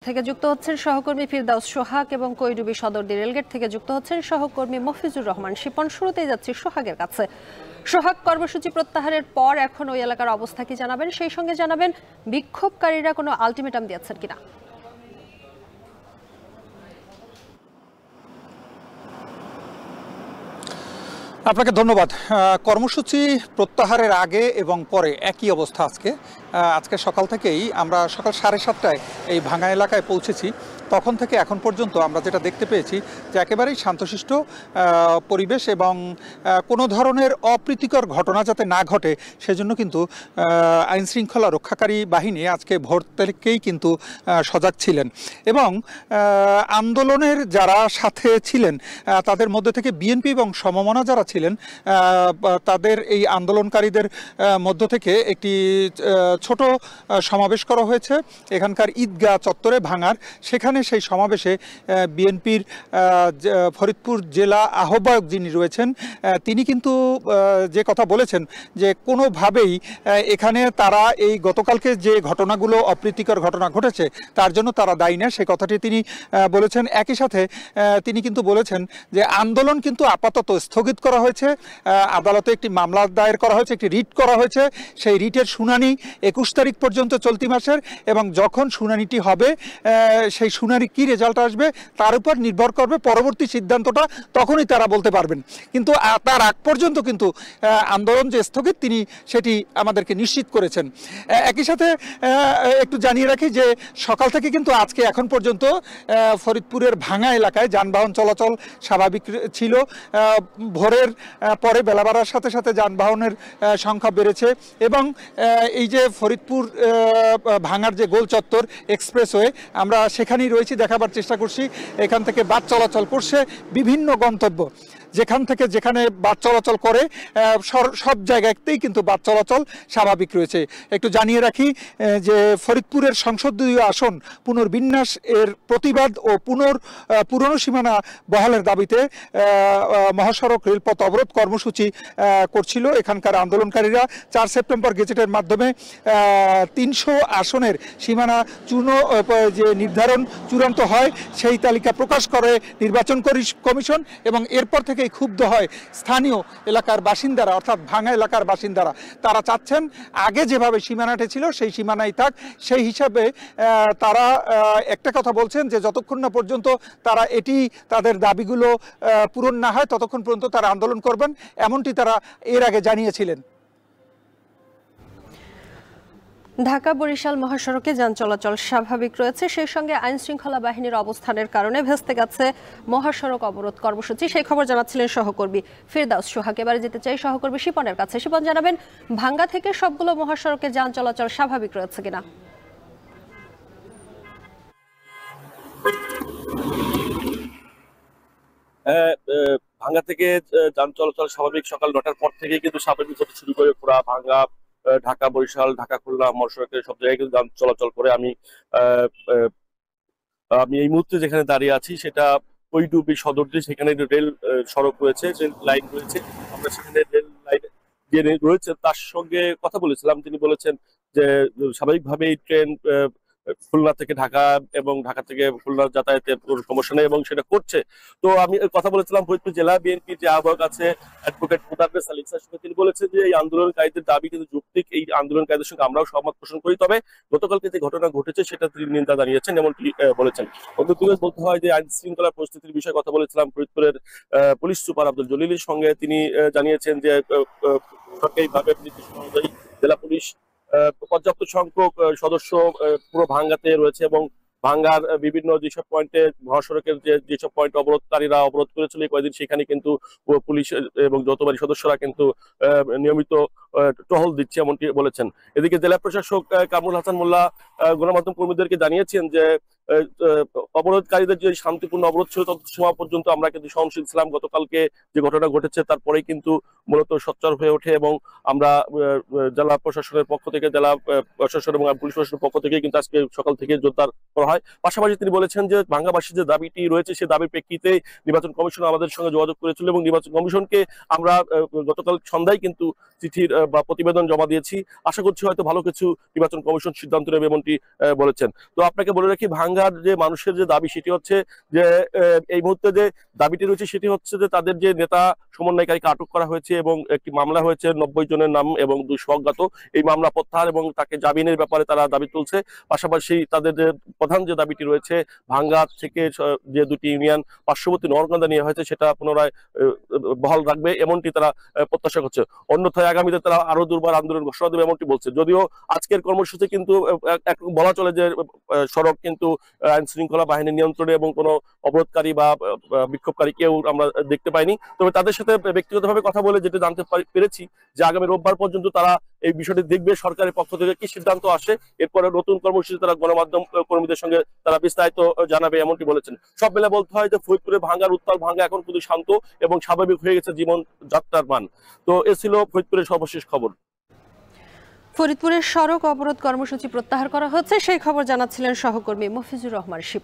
থেকে যুক্ত হচ্ছেন সহকর্মী ফিরদাউস সোহাগ এবং কৈডুবি সদরদি রেলগেট থেকে যুক্ত হচ্ছেন সহকর্মী মফিজুর রহমান শিপন। শুরুতেই যাচ্ছি সোহাগের কাছে। সোহাগ, কর্মসূচি প্রত্যাহারের পর এখন ওই এলাকার অবস্থা কি জানাবেন, সেই সঙ্গে জানাবেন বিক্ষোভকারীরা কোনো আলটিমেটাম দিয়েছেন কিনা। আপনাকে ধন্যবাদ। কর্মসূচি প্রত্যাহারের আগে এবং পরে একই অবস্থা। আজকে সকাল থেকেই আমরা সকাল 7:30টায় এই ভাঙা এলাকায় পৌঁছেছি। তখন থেকে এখন পর্যন্ত আমরা যেটা দেখতে পেয়েছি যে একেবারেই শান্তশিষ্ট পরিবেশ এবং কোনো ধরনের অপ্রীতিকর ঘটনা যাতে না ঘটে সেজন্য কিন্তু আইনশৃঙ্খলা রক্ষাকারী বাহিনী আজকে ভোর থেকেই কিন্তু সজাগ ছিলেন এবং আন্দোলনের যারা সাথে ছিলেন তাদের মধ্যে থেকে বিএনপি এবং সমমনা যারা ছিলেন তাদের এই আন্দোলনকারীদের মধ্য থেকে একটি ছোট সমাবেশ করা হয়েছে এখানকার ঈদগাহ চত্বরে ভাঙার। সেখানে সেই সমাবেশে বিএনপির ফরিদপুর জেলা আহ্বায়ক যিনি রয়েছেন তিনি কিন্তু যে কথা বলেছেন যে কোনোভাবেই এখানে তারা এই গতকালকে যে ঘটনাগুলো অপ্রীতিকর ঘটনা ঘটেছে তার জন্য তারা দায়ী না, সে কথাটি তিনি বলেছেন। একই সাথে তিনি কিন্তু বলেছেন যে আন্দোলন কিন্তু আপাতত স্থগিত করা হয়েছে। আদালতে একটি মামলা দায়ের করা হয়েছে, একটি রিট করা হয়েছে। সেই রিটের শুনানি 21 তারিখ পর্যন্ত চলতি মাসের, এবং যখন শুনানিটি হবে সেই শুনানি কি রেজাল্ট আসবে তার উপর নির্ভর করবে পরবর্তী সিদ্ধান্তটা, তখনই তারা বলতে পারবেন। কিন্তু তার আগ পর্যন্ত কিন্তু আন্দোলন যে স্থগিত তিনি সেটি আমাদেরকে নিশ্চিত করেছেন। একই সাথে একটু জানিয়ে রাখি যে সকাল থেকে কিন্তু আজকে এখন পর্যন্ত ফরিদপুরের ভাঙা এলাকায় যানবাহন চলাচল স্বাভাবিক ছিল। ভোরের পরে বেলা বাড়ার সাথে সাথে যানবাহনের সংখ্যা বেড়েছে এবং এই যে ফরিদপুর ভাঙার যে গোল চত্বর এক্সপ্রেসওয়ে আমরা সেখানেই রয়েছি, দেখাবার চেষ্টা করছি। এখান থেকে বাস চলাচল করছে বিভিন্ন গন্তব্য, যেখান থেকে যেখানে বাস চলাচল করে সব জায়গাতেই কিন্তু বাস চলাচল স্বাভাবিক রয়েছে। একটু জানিয়ে রাখি যে ফরিদপুরের সংসদীয় আসন পুনর্বিন্যাস এর প্রতিবাদ ও পুরনো সীমানা বহালের দাবিতে মহাসড়ক রেলপথ অবরোধ কর্মসূচি করছিল এখানকার আন্দোলনকারীরা। 4 সেপ্টেম্বর গেজেটের মাধ্যমে 300 আসনের সীমানা যে নির্ধারণ চূড়ান্ত হয় সেই তালিকা প্রকাশ করে নির্বাচন কমিশন, এবং এরপর থেকে ক্ষুব্ধ হয় স্থানীয় এলাকার বাসিন্দারা, অর্থাৎ ভাঙা এলাকার বাসিন্দারা। তারা চাচ্ছেন আগে যেভাবে সীমানাটি ছিল সেই সীমানাই থাক। সেই হিসাবে তারা একটা কথা বলছেন যে যতক্ষণ না পর্যন্ত তারা তাদের দাবিগুলো পূরণ না হয় ততক্ষণ পর্যন্ত তারা আন্দোলন করবেন, এমনটি তারা এর আগে জানিয়েছিলেন। ঢাকা বরিশাল মহাসড়কে যান চলাচল স্বাভাবিক রয়েছে, সেই সঙ্গে আইন শৃঙ্খলা বাহিনীর অবস্থানের কারণে ভেস্তে গেছে মহাসড়ক অবরোধ কর্মসূচি। সেই খবর জানাচ্ছিলেন সহকর্মী ফিরদাউস সোহাগ। এবারে যেতে চাই সহকর্মী শিপনের কাছে। শিপন, জানাবেন ভাঙ্গা থেকে সবগুলো মহাসড়কে যান চলাচল স্বাভাবিক রয়েছে কিনা। ভাঙ্গা থেকে যান চলাচল স্বাভাবিক সকাল 9টার পর থেকে কিন্তু স্বাভাবিক হতে শুরু করে পুরা ভাঙ্গা, ঢাকা বরিশাল, ঢাকা খুলনা মহাসড়কে সব জায়গায় কিন্তু যান চলাচল করে। আমি এই মুহূর্তে যেখানে দাঁড়িয়ে আছি সেটা কৈডুবি সদরদি, সেখানে রেল সড়ক রয়েছে, রেল লাইন রয়েছে। আমরা সেখানে রেল লাইন যে রয়েছে তার সঙ্গে কথা বলেছিলাম। তিনি বলেছেন যে স্বাভাবিকভাবেই ট্রেন খুলনা থেকে ঢাকা এবং ঢাকা থেকে খুলনা যাতায়াতের কোনো সমস্যা নেই এবং সেটা করছে। তো আমি কথা বলেছিলাম ফরিদপুর জেলা বিএনপির যে আহ্বায়ক আছে অ্যাডভোকেট মোতাবের সালিক স্যারের সঙ্গে। তিনি বলেছেন যে এই আন্দোলনকারীদের দাবি কিন্তু যৌক্তিক, এই আন্দোলনকারীদের সঙ্গে আমরাও সহমত পোষণ করি, তবে গতকালকে যে ঘটনা ঘটেছে সেটা তিনি নিন্দা জানিয়েছেন এমনটি বলেছেন। অন্যদিকে বলতে হয় যে আইন শৃঙ্খলা পরিস্থিতির বিষয়ে কথা বলেছিলাম ফরিদপুরের পুলিশ সুপার আব্দুল জলিলের সঙ্গে। তিনি জানিয়েছেন যে সরকারিভাবে নির্দেশ অনুযায়ী জেলা পুলিশ পর্যাপ্ত সংখ্যক সদস্য পুরো ভাঙ্গাতে রয়েছে এবং ভাঙ্গার বিভিন্ন যেসব পয়েন্টে মহাসড়কের যেসব পয়েন্ট অবরোধকারীরা অবরোধ করেছিল কয়েকদিন, সেখানে কিন্তু পুলিশ এবং যৌথবাদী সদস্যরা কিন্তু নিয়মিত টহল দিচ্ছে এমনটি বলেছেন। এদিকে জেলা প্রশাসক কামরুল হাসান মোল্লা গণমাধ্যম কর্মীদেরকে জানিয়েছেন যে অবরোধকারীদের যে শান্তিপূর্ণ অবরোধ ছিল তত সময় পর্যন্ত আমরা কিন্তু সহনশীল ছিলাম। গতকালকে যে ঘটনা ঘটেছে তারপরেই কিন্তু মূলত সোচ্চার হয়ে ওঠে এবং আমরা জেলা প্রশাসনের পক্ষ থেকে, জেলা প্রশাসন এবং পুলিশ প্রশাসনের পক্ষ থেকে কিন্তু আজকে সকাল থেকে জোরদার করা হয়। পাশাপাশি তিনি বলেছেন যে ভাঙ্গাবাসীর যে দাবিটি রয়েছে সে দাবির প্রেক্ষিতে নির্বাচন কমিশন আমাদের সঙ্গে যোগাযোগ করেছিল এবং নির্বাচন কমিশনকে আমরা গতকাল সন্ধ্যায় কিন্তু চিঠির বা প্রতিবেদন জমা দিয়েছি। আশা করছি হয়তো ভালো কিছু নির্বাচন কমিশন সিদ্ধান্ত নেবে এমনটি বলেছেন। তো আপনাকে বলে রাখি, ভাঙ্গা ভাঙ্গার যে মানুষের যে দাবি সেটি হচ্ছে যে এই মুহূর্তে যে দাবিটি রয়েছে সেটি হচ্ছে যে তাদের যে নেতা সমন্বয়কারীকে আটক করা হয়েছে এবং একটি মামলা হয়েছে 90 জনের নাম এবং 200 অজ্ঞাত। এই মামলা প্রত্যাহার এবং তাকে জামিনের ব্যাপারে তারা দাবি তুলছে। পাশাপাশি তাদের যে প্রধান যে দাবিটি রয়েছে ভাঙ্গা থেকে যে দুটি ইউনিয়ন পার্শ্ববর্তী নরকান্দা নিয়ে হয়েছে সেটা পুনরায় বহাল রাখবে এমনটি তারা প্রত্যাশা করছে। অন্যথায় আগামীতে তারা আরো দুর্বার আন্দোলন ঘোষণা দেবে এমনটি বলছে। যদিও আজকের কর্মসূচি কিন্তু বলা চলে যে সড়ক কিন্তু আইন শৃঙ্খলা বাহিনীর নিয়ন্ত্রণে এবং কোনো অবরোধকারী বা বিক্ষোভকারী কেউ আমরা দেখতে পাইনি। তবে তাদের সাথে ব্যক্তিগতভাবে কথা বলে যেটা জানতে পেরেছি যে আগামী রোববার পর্যন্ত তারা এই বিষয়টি দেখবে সরকারের পক্ষ থেকে কি সিদ্ধান্ত আসে, এরপরে নতুন কর্মসূচি তারা গণমাধ্যম কর্মীদের সঙ্গে তারা বিস্তারিত জানাবে এমনটি বলেছেন। সব মিলে বলতে হয় যে ফরিদপুরে ভাঙ্গার উত্তাল ভাঙ্গা এখন কিন্তু শান্ত এবং স্বাভাবিক হয়ে গেছে জীবন যাত্রার মান। তো এ ছিল ফরিদপুরের সর্বশেষ খবর। ফরিদপুরের সড়ক অবরোধ কর্মসূচি প্রত্যাহার করা হচ্ছে সেই খবর জানাচ্ছিলেন সহকর্মী মফিজুর রহমান শিপন।